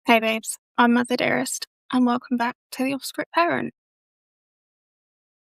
Hey babes, I'm Mother Dearest, and welcome back to the Off-Script Parent.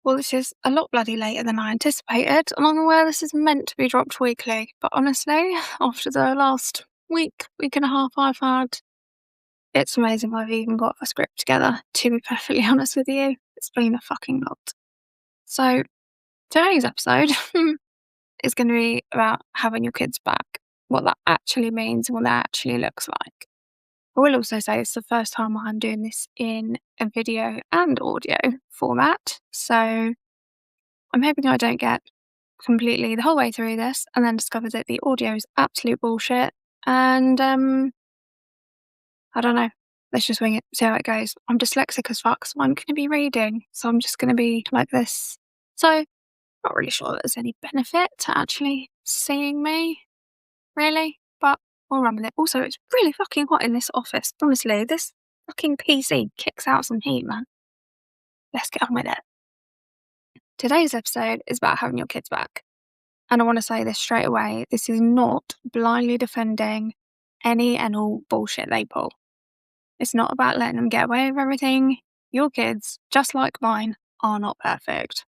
Well, this is a lot bloody later than I anticipated, and I'm aware this is meant to be dropped weekly, but honestly, after the last week and a half I've had, it's amazing I've even got a script together, to be perfectly honest with you. It's been a fucking lot. So, today's episode is going to be about having your kids back, what that actually means and what that actually looks like. I will also say it's the first time I'm doing this in a video and audio format, so I'm hoping I don't get completely the whole way through this and then discover that the audio is absolute bullshit. And I don't know. Let's just wing it, see how it goes. I'm dyslexic as fuck, so I'm going to be reading, so I'm just going to be like this. So, not really sure that there's any benefit to actually seeing me, really, but we'll run with it. Also, it's really fucking hot in this office. Honestly, this fucking PC kicks out some heat, man. Let's get on with it. Today's episode is about having your kids back. And I want to say this straight away. This is not blindly defending any and all bullshit they pull. It's not about letting them get away with everything. Your kids, just like mine, are not perfect.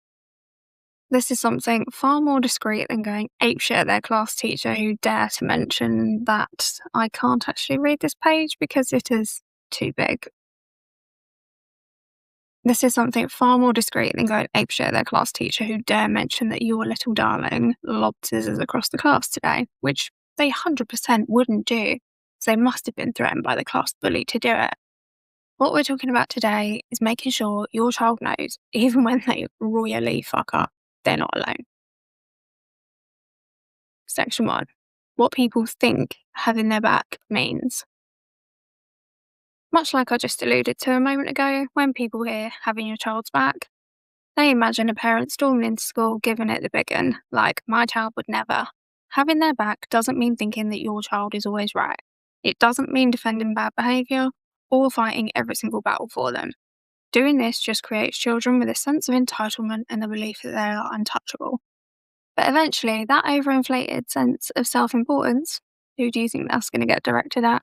This is something far more discreet than going apeshit at their class teacher who dare to mention that I can't actually read this page because it is too big. This is something far more discreet than going apeshit at their class teacher who dare mention that your little darling lobbed scissors across the class today, which they 100% wouldn't do, so they must have been threatened by the class bully to do it. What we're talking about today is making sure your child knows, even when they royally fuck up, they're not alone. Section 1. What people think having their back means. Much like I just alluded to a moment ago, when people hear having your child's back, they imagine a parent storming into school giving it the big un, like my child would never. Having their back doesn't mean thinking that your child is always right. It doesn't mean defending bad behaviour or fighting every single battle for them. Doing this just creates children with a sense of entitlement and the belief that they are untouchable. But eventually, that overinflated sense of self-importance, who do you think that's going to get directed at?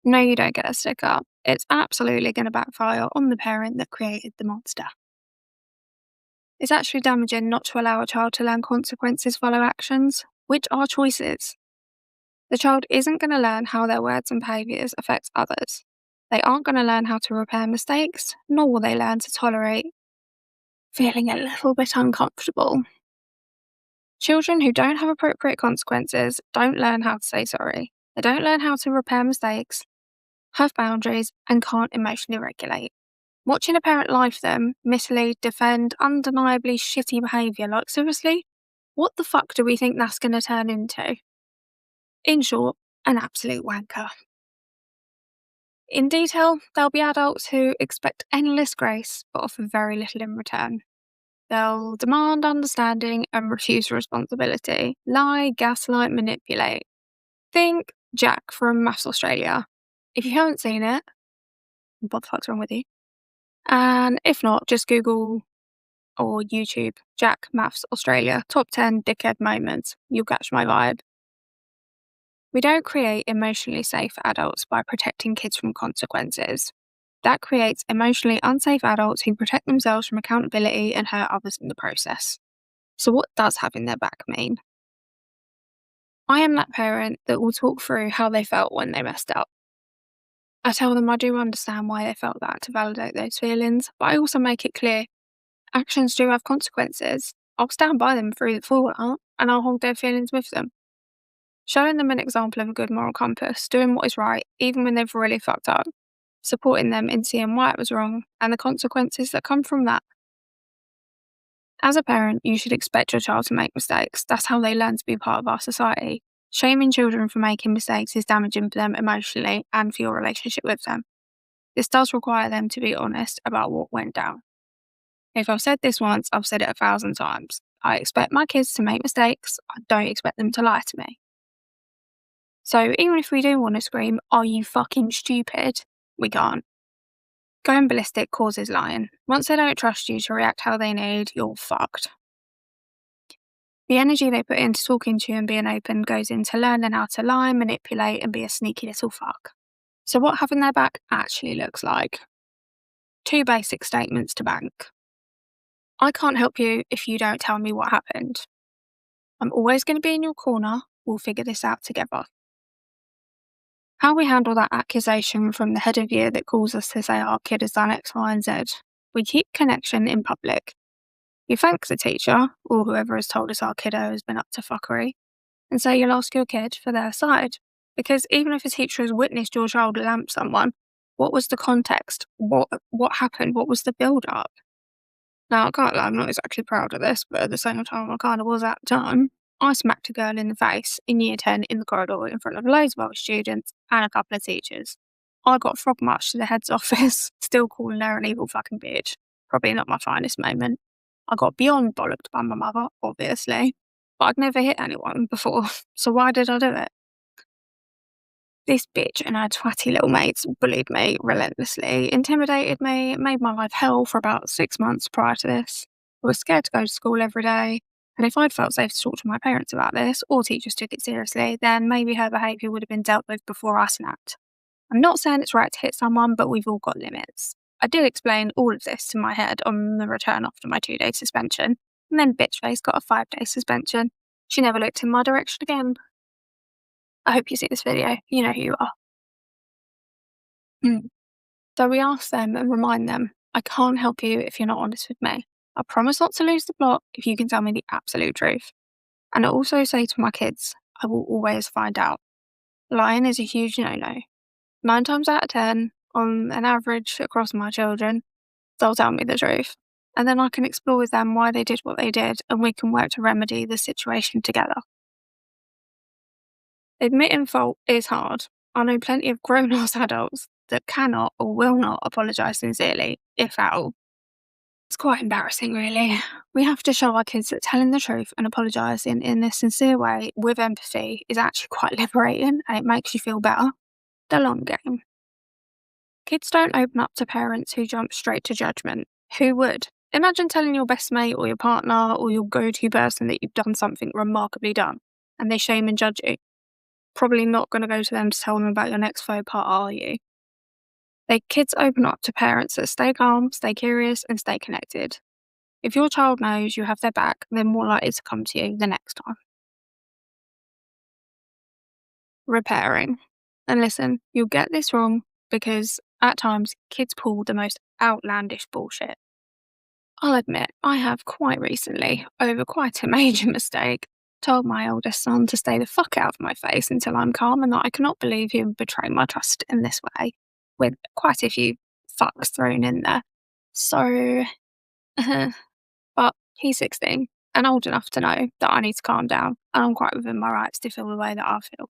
No, you don't get a stick up. It's absolutely going to backfire on the parent that created the monster. It's actually damaging not to allow a child to learn consequences follow actions, which are choices. The child isn't going to learn how their words and behaviours affect others. They aren't going to learn how to repair mistakes, nor will they learn to tolerate feeling a little bit uncomfortable. Children who don't have appropriate consequences don't learn how to say sorry. They don't learn how to repair mistakes, have boundaries, and can't emotionally regulate. Watching a parent life them, mislead, defend undeniably shitty behaviour, like seriously, what the fuck do we think that's going to turn into? In short, an absolute wanker. In detail, there'll be adults who expect endless grace but offer very little in return. They'll demand understanding and refuse responsibility, lie, gaslight, manipulate. Think Jack from Maths Australia. If you haven't seen it, what the fuck's wrong with you? And if not, just Google or YouTube Jack Maths Australia top 10 dickhead moments. You'll catch my vibe. We don't create emotionally safe adults by protecting kids from consequences. That creates emotionally unsafe adults who protect themselves from accountability and hurt others in the process. So what does having their back mean? I am that parent that will talk through how they felt when they messed up. I tell them I do understand why they felt that to validate those feelings, but I also make it clear actions do have consequences. I'll stand by them through the fallout and I'll hold their feelings with them. Showing them an example of a good moral compass, doing what is right, even when they've really fucked up, supporting them in seeing why it was wrong and the consequences that come from that. As a parent, you should expect your child to make mistakes. That's how they learn to be part of our society. Shaming children for making mistakes is damaging for them emotionally and for your relationship with them. This does require them to be honest about what went down. If I've said this once, I've said it 1,000 times. I expect my kids to make mistakes. I don't expect them to lie to me. So even if we do want to scream, "Are you fucking stupid?" we can't. Going ballistic causes lying. Once they don't trust you to react how they need, you're fucked. The energy they put into talking to you and being open goes into learning how to lie, manipulate, and be a sneaky little fuck. So, what having their back actually looks like. Two basic statements to bank. I can't help you if you don't tell me what happened. I'm always going to be in your corner. We'll figure this out together. How we handle that accusation from the head of year that calls us to say our kid has done X, Y, and Z. We keep connection in public. You thank the teacher, or whoever has told us our kiddo has been up to fuckery, and say you'll ask your kid for their side. Because even if a teacher has witnessed your child lamp someone, what was the context? What happened? What was the build-up? Now, I can't lie, I'm not exactly proud of this, but at the same time, I kind of was at the time. I smacked a girl in the face in year 10 in the corridor in front of loads of other students and a couple of teachers. I got frog marched to the head's office, still calling her an evil fucking bitch. Probably not my finest moment. I got beyond bollocked by my mother, obviously, but I'd never hit anyone before, so why did I do it? This bitch and her twatty little mates bullied me relentlessly, intimidated me, made my life hell for about 6 months prior to this. I was scared to go to school every day, and if I'd felt safe to talk to my parents about this, or teachers took it seriously, then maybe her behaviour would have been dealt with before I snapped. I'm not saying it's right to hit someone, but we've all got limits. I did explain all of this to my head on the return after my 2-day suspension, and then bitchface got a 5-day suspension. She never looked in my direction again. I hope you see this video. You know who you are. So we ask them and remind them, I can't help you if you're not honest with me. I promise not to lose the plot if you can tell me the absolute truth. And I also say to my kids, I will always find out. Lying is a huge no-no. 9 times out of 10, on an average across my children, they'll tell me the truth. And then I can explore with them why they did what they did, and we can work to remedy the situation together. Admitting fault is hard. I know plenty of grown-ass adults that cannot or will not apologise sincerely, if at all. It's quite embarrassing, really. We have to show our kids that telling the truth and apologising in a sincere way with empathy is actually quite liberating, and it makes you feel better. The long game. Kids don't open up to parents who jump straight to judgment. Who would? Imagine telling your best mate or your partner or your go-to person that you've done something remarkably dumb, and they shame and judge you. Probably not going to go to them to tell them about your next faux pas, are you? Kids open up to parents that stay calm, stay curious, and stay connected. If your child knows you have their back, they're more likely to come to you the next time. Repairing. And listen, you'll get this wrong because at times kids pull the most outlandish bullshit. I'll admit, I have quite recently, over quite a major mistake, told my oldest son to stay the fuck out of my face until I'm calm, and that I cannot believe he would betray my trust in this way, with quite a few fucks thrown in there. So, but he's 16 and old enough to know that I need to calm down, and I'm quite within my rights to feel the way that I feel.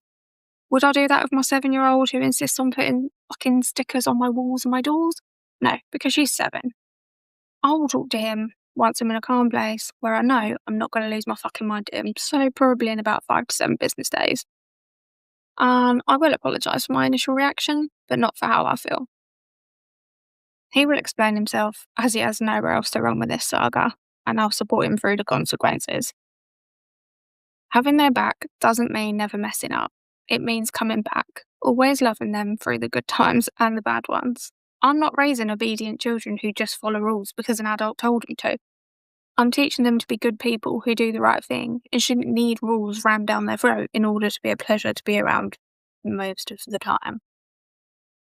Would I do that with my 7-year-old who insists on putting fucking stickers on my walls and my doors? No, because she's 7. I will talk to him once I'm in a calm place where I know I'm not going to lose my fucking mind at him, so probably in about 5 to 7 business days. And I will apologise for my initial reaction, but not for how I feel. He will explain himself, as he has nowhere else to run with this saga, and I'll support him through the consequences. Having their back doesn't mean never messing up. It means coming back, always loving them through the good times and the bad ones. I'm not raising obedient children who just follow rules because an adult told them to. I'm teaching them to be good people who do the right thing and shouldn't need rules rammed down their throat in order to be a pleasure to be around most of the time.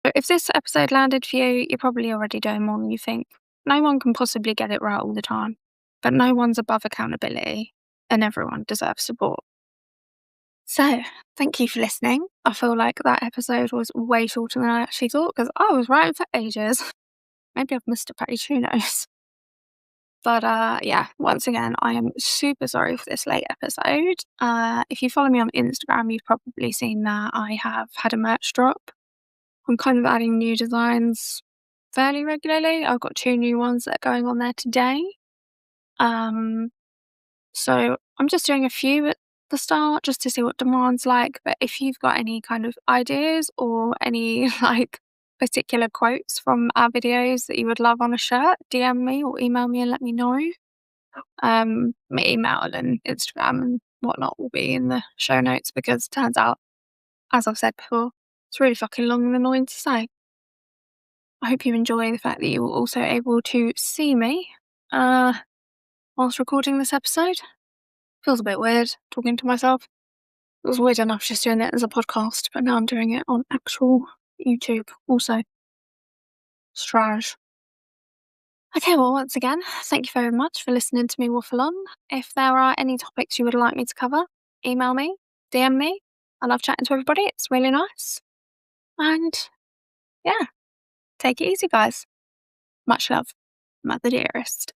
But if this episode landed for you, you're probably already doing more than you think. No one can possibly get it right all the time, but no one's above accountability, and everyone deserves support. So, thank you for listening. I feel like that episode was way shorter than I actually thought because I was writing for ages. Maybe I've missed a page, who knows? But yeah, once again, I am super sorry for this late episode. If you follow me on Instagram, you've probably seen that I have had a merch drop. I'm kind of adding new designs fairly regularly. I've got 2 new ones that are going on there today. So I'm just doing a few at the start just to see what demand's like. But if you've got any kind of ideas or any like particular quotes from our videos that you would love on a shirt, DM me or email me and let me know. My email and Instagram and whatnot will be in the show notes because it turns out, as I've said before, It's really fucking long and annoying to say. I hope you enjoy the fact that you were also able to see me whilst recording this episode. Feels a bit weird talking to myself. It was weird enough just doing it as a podcast, but now I'm doing it on actual YouTube also. Strange. Okay, well, once again, thank you very much for listening to me waffle on. If there are any topics you would like me to cover, email me, DM me. I love chatting to everybody. It's really nice. And yeah, take it easy, guys. Much love. Mother dearest.